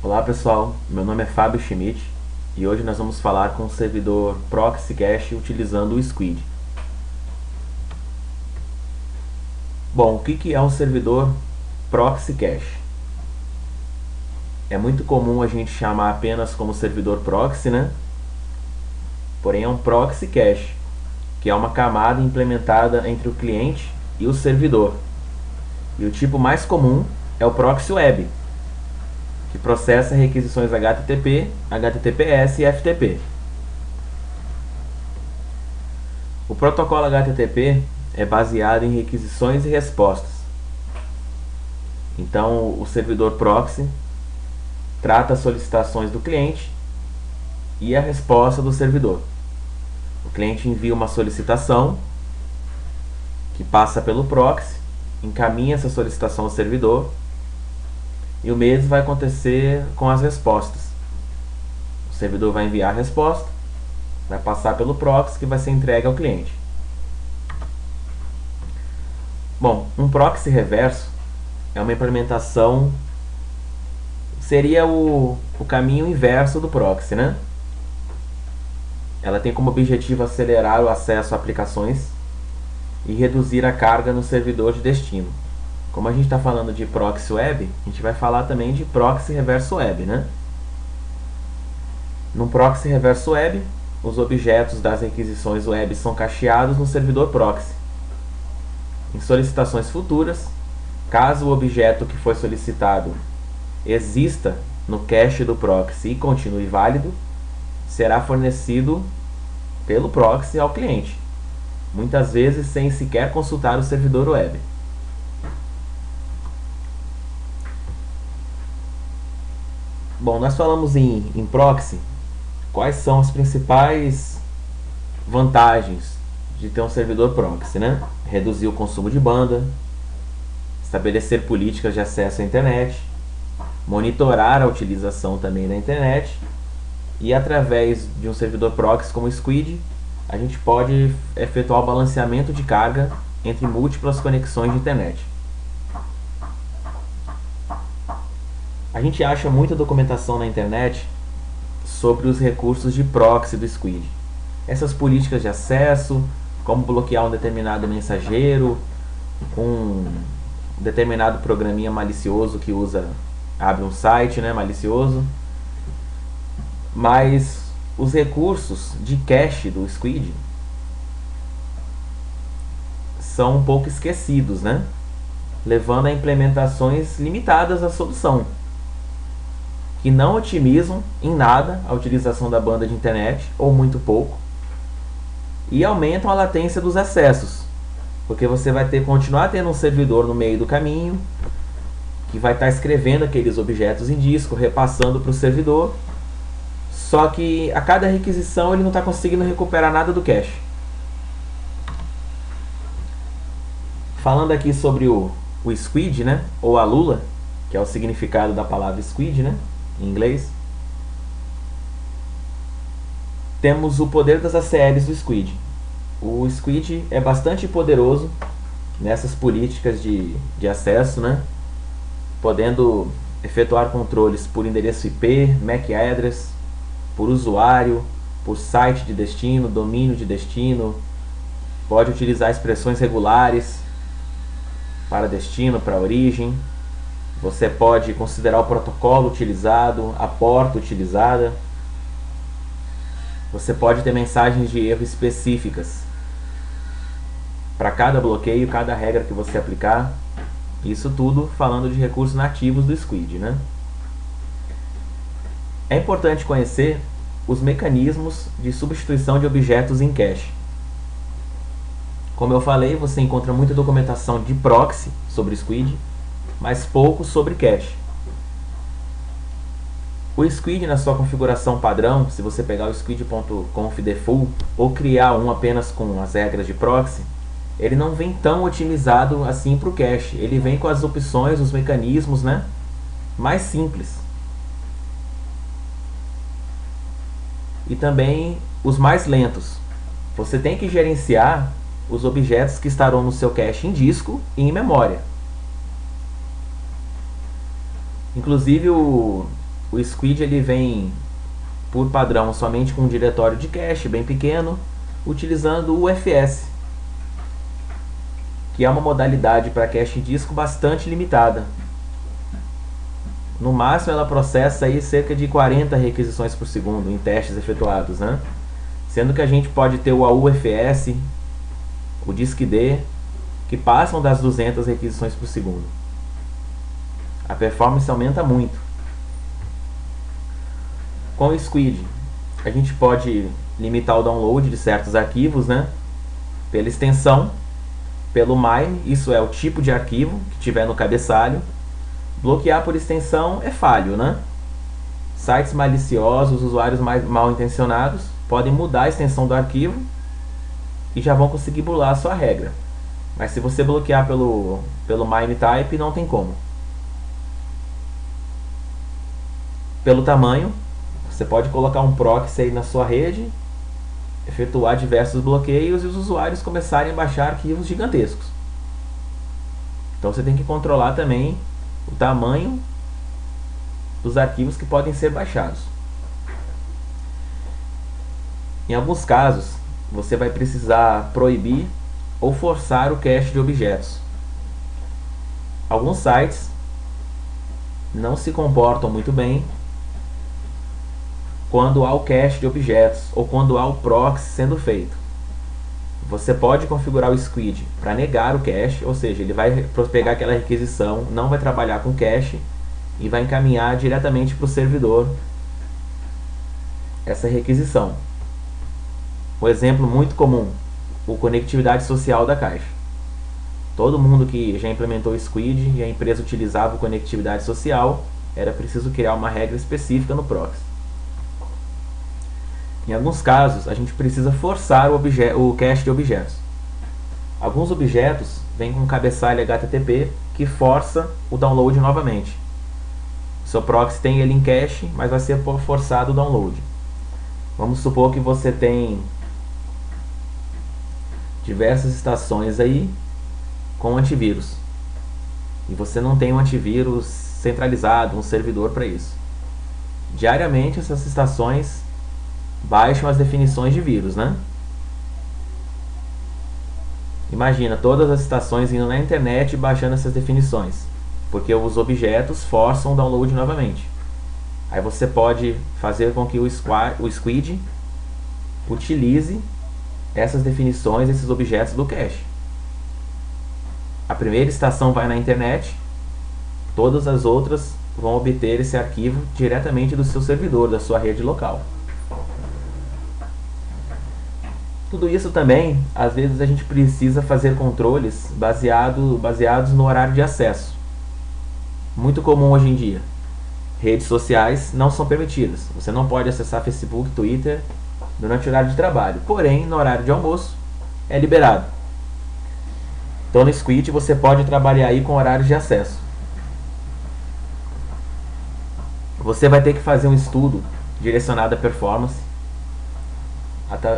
Olá pessoal, meu nome é Fábio Schmidt e hoje nós vamos falar com o servidor Proxy Cache utilizando o Squid. Bom, o que é um servidor Proxy Cache? É muito comum a gente chamar apenas como servidor proxy, né? Porém é um Proxy Cache, que é uma camada implementada entre o cliente e o servidor. E o tipo mais comum é o Proxy Web, que processa requisições HTTP, HTTPS e FTP. O protocolo HTTP é baseado em requisições e respostas. Então, o servidor proxy trata as solicitações do cliente e a resposta do servidor. O cliente envia uma solicitação que passa pelo proxy, encaminha essa solicitação ao servidor e o mesmo vai acontecer com as respostas. O servidor vai enviar a resposta, vai passar pelo proxy que vai ser entregue ao cliente. Bom, um proxy reverso é uma implementação, seria o caminho inverso do proxy, né? Ela tem como objetivo acelerar o acesso a aplicações e reduzir a carga no servidor de destino. Como a gente está falando de proxy web, a gente vai falar também de proxy reverso web, né? No proxy reverso web, os objetos das requisições web são cacheados no servidor proxy. Em solicitações futuras, caso o objeto que foi solicitado exista no cache do proxy e continue válido, será fornecido pelo proxy ao cliente, muitas vezes sem sequer consultar o servidor web. Bom, nós falamos em proxy. Quais são as principais vantagens de ter um servidor proxy, né? Reduzir o consumo de banda, estabelecer políticas de acesso à internet, monitorar a utilização também da internet, e através de um servidor proxy como o Squid, a gente pode efetuar o balanceamento de carga entre múltiplas conexões de internet. A gente acha muita documentação na internet sobre os recursos de proxy do Squid. Essas políticas de acesso, como bloquear um determinado mensageiro, um determinado programinha malicioso que abre um site, né, malicioso. Mas os recursos de cache do Squid são um pouco esquecidos, né? Levando a implementações limitadas à solução, que não otimizam em nada a utilização da banda de internet, ou muito pouco, e aumentam a latência dos acessos, porque você vai continuar tendo um servidor no meio do caminho, que vai estar escrevendo aqueles objetos em disco, repassando para o servidor, só que a cada requisição ele não está conseguindo recuperar nada do cache. Falando aqui sobre o Squid, né, ou a Lula, que é o significado da palavra Squid, né, em inglês, temos o poder das ACLs do Squid. O Squid é bastante poderoso nessas políticas de acesso, né, podendo efetuar controles por endereço IP, MAC address, por usuário, por site de destino, domínio de destino, pode utilizar expressões regulares para destino, para origem. Você pode considerar o protocolo utilizado, a porta utilizada. Você pode ter mensagens de erro específicas para cada bloqueio, cada regra que você aplicar. Isso tudo falando de recursos nativos do Squid, né? É importante conhecer os mecanismos de substituição de objetos em cache. Como eu falei, você encontra muita documentação de proxy sobre Squid, mas pouco sobre cache. O Squid, na sua configuração padrão, se você pegar o squid.conf default ou criar um apenas com as regras de proxy, ele não vem tão otimizado assim para o cache. Ele vem com as opções, os mecanismos, né, mais simples. E também os mais lentos. Você tem que gerenciar os objetos que estarão no seu cache em disco e em memória. Inclusive O Squid ele vem por padrão somente com um diretório de cache bem pequeno, utilizando o UFS, que é uma modalidade para cache disco bastante limitada. No máximo ela processa aí cerca de 40 requisições por segundo em testes efetuados, né? Sendo que a gente pode ter o AUFS, o DISC-D, que passam das 200 requisições por segundo. A performance aumenta muito. Com o Squid, a gente pode limitar o download de certos arquivos, né? Pela extensão, pelo MIME, isso é o tipo de arquivo que tiver no cabeçalho. Bloquear por extensão é falho, né? Sites maliciosos, usuários mal intencionados, podem mudar a extensão do arquivo e já vão conseguir burlar a sua regra. Mas se você bloquear pelo MIME type, não tem como. Pelo tamanho, você pode colocar um proxy aí na sua rede, efetuar diversos bloqueios e os usuários começarem a baixar arquivos gigantescos. Então você tem que controlar também o tamanho dos arquivos que podem ser baixados. Em alguns casos, você vai precisar proibir ou forçar o cache de objetos. Alguns sites não se comportam muito bem quando há o cache de objetos ou quando há o proxy sendo feito. Você pode configurar o Squid para negar o cache, ou seja, ele vai pegar aquela requisição, não vai trabalhar com cache e vai encaminhar diretamente para o servidor essa requisição. Um exemplo muito comum, o conectividade social da caixa. Todo mundo que já implementou o Squid e a empresa utilizava o conectividade social, era preciso criar uma regra específica no proxy. Em alguns casos, a gente precisa forçar o cache de objetos. Alguns objetos vêm com um cabeçalho HTTP que força o download novamente. O seu proxy tem ele em cache, mas vai ser forçado o download. Vamos supor que você tem diversas estações aí com antivírus. E você não tem um antivírus centralizado, um servidor para isso. Diariamente essas estações baixam as definições de vírus, né? Imagina todas as estações indo na internet e baixando essas definições, porque os objetos forçam o download novamente. Aí você pode fazer com que o Squid utilize essas definições, esses objetos do cache. A primeira estação vai na internet, todas as outras vão obter esse arquivo diretamente do seu servidor, da sua rede local. Tudo isso também, às vezes a gente precisa fazer controles baseados no horário de acesso. Muito comum hoje em dia. Redes sociais não são permitidas. Você não pode acessar Facebook, Twitter durante o horário de trabalho. Porém, no horário de almoço, é liberado. Então no Squid você pode trabalhar aí com horários de acesso. Você vai ter que fazer um estudo direcionado à performance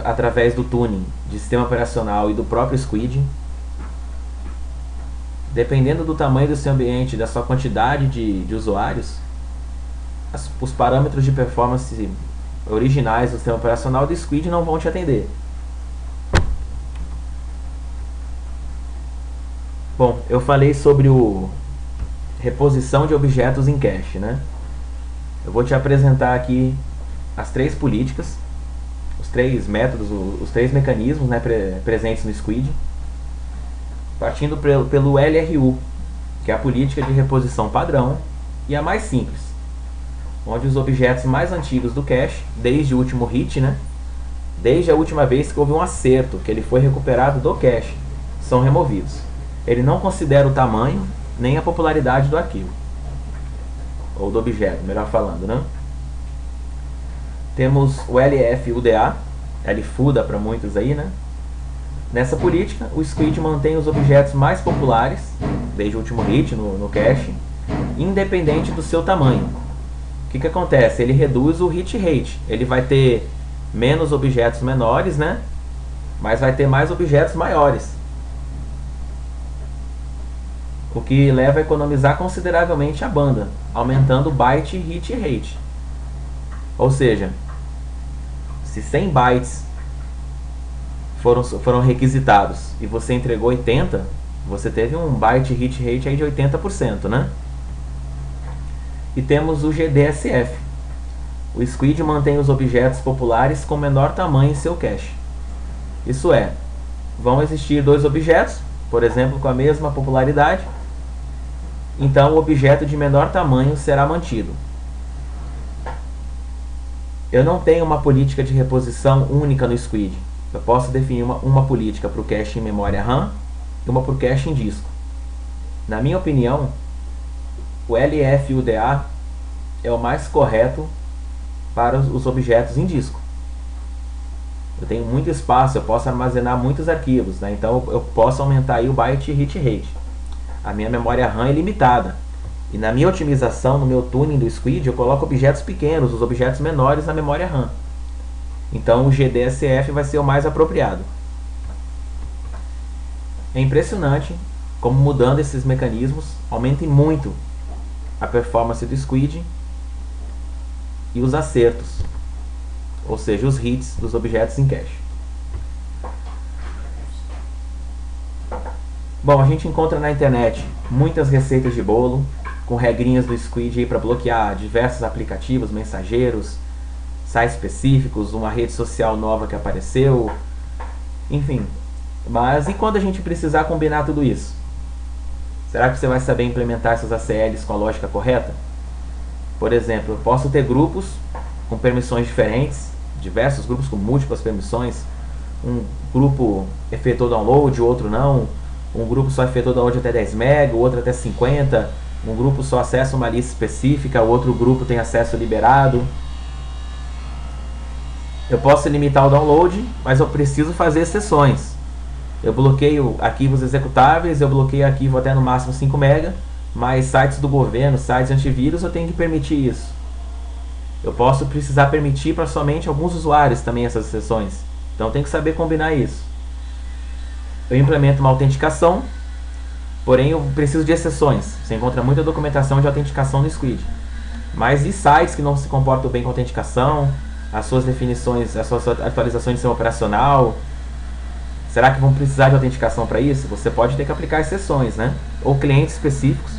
através do tuning de sistema operacional e do próprio Squid. Dependendo do tamanho do seu ambiente, da sua quantidade de usuários, os parâmetros de performance originais do sistema operacional do Squid não vão te atender. Bom, eu falei sobre reposição de objetos em cache, né? Eu vou te apresentar aqui as 3 políticas, os 3 métodos, os 3 mecanismos, né, presentes no Squid, partindo pelo LRU, que é a política de reposição padrão e a mais simples, onde os objetos mais antigos do cache, desde o último hit, né, desde a última vez que houve um acerto, que ele foi recuperado do cache, são removidos. Ele não considera o tamanho nem a popularidade do arquivo, ou do objeto, melhor falando, né? Temos o LFUDA, LFUDA para muitos aí, né? Nessa política, o Squid mantém os objetos mais populares, desde o último hit no cache, independente do seu tamanho. O que acontece? Ele reduz o hit rate. Ele vai ter menos objetos menores, né? Mas vai ter mais objetos maiores. O que leva a economizar consideravelmente a banda, aumentando o byte hit rate. Ou seja, se 100 bytes foram requisitados e você entregou 80, você teve um byte hit rate aí de 80%, né? E temos o GDSF. O Squid mantém os objetos populares com menor tamanho em seu cache. Isso é, vão existir dois objetos, por exemplo, com a mesma popularidade, então o objeto de menor tamanho será mantido. Eu não tenho uma política de reposição única no Squid. Eu posso definir uma política para o cache em memória RAM e uma para o cache em disco. Na minha opinião, o LFUDA é o mais correto para os objetos em disco. Eu tenho muito espaço, eu posso armazenar muitos arquivos, né? Então eu posso aumentar aí o byte hit rate. A minha memória RAM é limitada. E na minha otimização, no meu tuning do Squid, eu coloco objetos pequenos, os objetos menores na memória RAM. Então o GDSF vai ser o mais apropriado. É impressionante como mudando esses mecanismos aumentem muito a performance do Squid e os acertos, ou seja, os hits dos objetos em cache. Bom, a gente encontra na internet muitas receitas de bolo com regrinhas do Squid para bloquear diversos aplicativos, mensageiros, sites específicos, uma rede social nova que apareceu, enfim. Mas e quando a gente precisar combinar tudo isso? Será que você vai saber implementar essas ACLs com a lógica correta? Por exemplo, eu posso ter grupos com permissões diferentes, diversos grupos com múltiplas permissões. Um grupo efetuou download, o outro não. Um grupo só efetuou download até 10 MB, o outro até 50. Um grupo só acessa uma lista específica, o outro grupo tem acesso liberado. Eu posso limitar o download, mas eu preciso fazer exceções. Eu bloqueio arquivos executáveis, eu bloqueio arquivo até no máximo 5 MB, mas sites do governo, sites antivírus, eu tenho que permitir isso. Eu posso precisar permitir para somente alguns usuários também essas exceções. Então eu tenho que saber combinar isso. Eu implemento uma autenticação, porém eu preciso de exceções. Você encontra muita documentação de autenticação no Squid. Mas e sites que não se comportam bem com autenticação, as suas definições, as suas atualizações de sistema operacional, será que vão precisar de autenticação para isso? Você pode ter que aplicar exceções, né? Ou clientes específicos.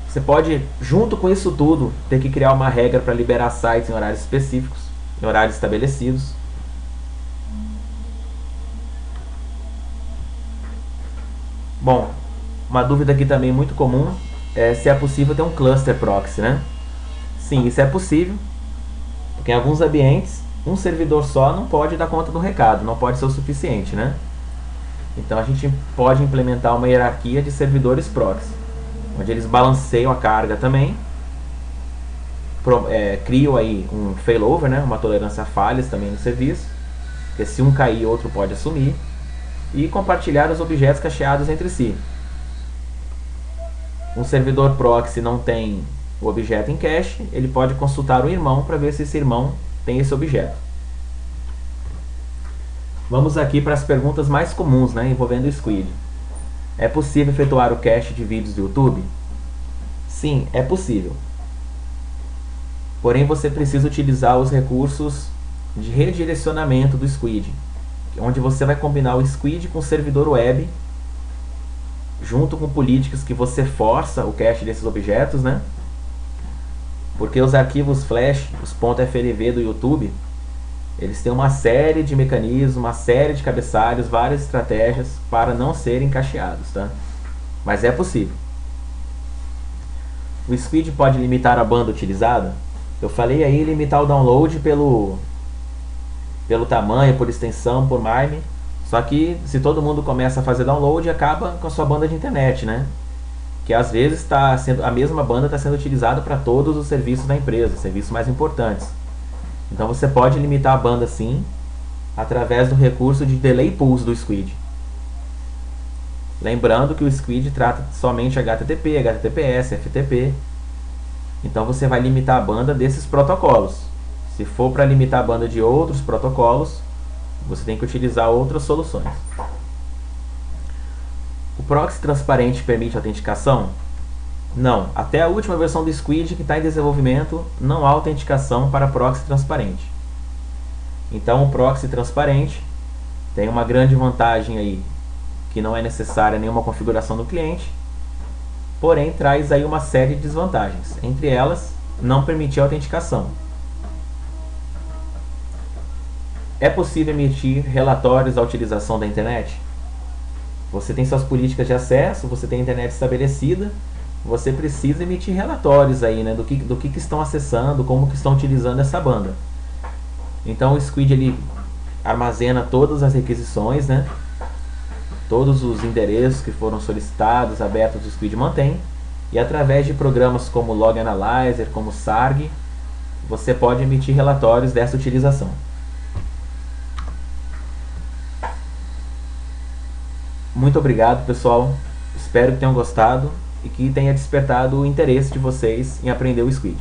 Você pode, junto com isso tudo, ter que criar uma regra para liberar sites em horários específicos, em horários estabelecidos. Bom, uma dúvida aqui também muito comum é se é possível ter um cluster proxy, né? Sim, isso é possível, porque em alguns ambientes um servidor só não pode dar conta do recado, não pode ser o suficiente, né? Então a gente pode implementar uma hierarquia de servidores proxy, onde eles balanceiam a carga também, criam aí um failover, né? Uma tolerância a falhas também no serviço, porque se um cair, outro pode assumir, e compartilhar os objetos cacheados entre si. Um servidor proxy não tem o objeto em cache, ele pode consultar o irmão para ver se esse irmão tem esse objeto. Vamos aqui para as perguntas mais comuns, né, envolvendo o Squid. É possível efetuar o cache de vídeos do YouTube? Sim, é possível. Porém, você precisa utilizar os recursos de redirecionamento do Squid, onde você vai combinar o Squid com o servidor web, junto com políticas que você força o cache desses objetos, né? Porque os arquivos flash, os .flv do YouTube, eles têm uma série de mecanismos, uma série de cabeçalhos, várias estratégias para não serem cacheados, tá? Mas é possível. O Squid pode limitar a banda utilizada? Eu falei aí limitar o download pelo tamanho, por extensão, por MIME. Só que se todo mundo começa a fazer download, acaba com a sua banda de internet, né? Que às vezes a mesma banda está sendo utilizada para todos os serviços da empresa, serviços mais importantes. Então você pode limitar a banda sim, através do recurso de delay pools do Squid. Lembrando que o Squid trata somente HTTP, HTTPS, FTP. Então você vai limitar a banda desses protocolos. Se for para limitar a banda de outros protocolos, você tem que utilizar outras soluções. O proxy transparente permite autenticação? Não, até a última versão do Squid que está em desenvolvimento, não há autenticação para proxy transparente. Então o proxy transparente tem uma grande vantagem aí, que não é necessária nenhuma configuração do cliente, porém traz aí uma série de desvantagens. Entre elas, não permitir autenticação. É possível emitir relatórios da utilização da internet? Você tem suas políticas de acesso, você tem a internet estabelecida, você precisa emitir relatórios aí, né, do que estão acessando, como que estão utilizando essa banda. Então o Squid ele armazena todas as requisições, né, todos os endereços que foram solicitados, abertos, o Squid mantém, e através de programas como Log Analyzer, como Sarg, você pode emitir relatórios dessa utilização. Muito obrigado, pessoal. Espero que tenham gostado e que tenha despertado o interesse de vocês em aprender o Squid.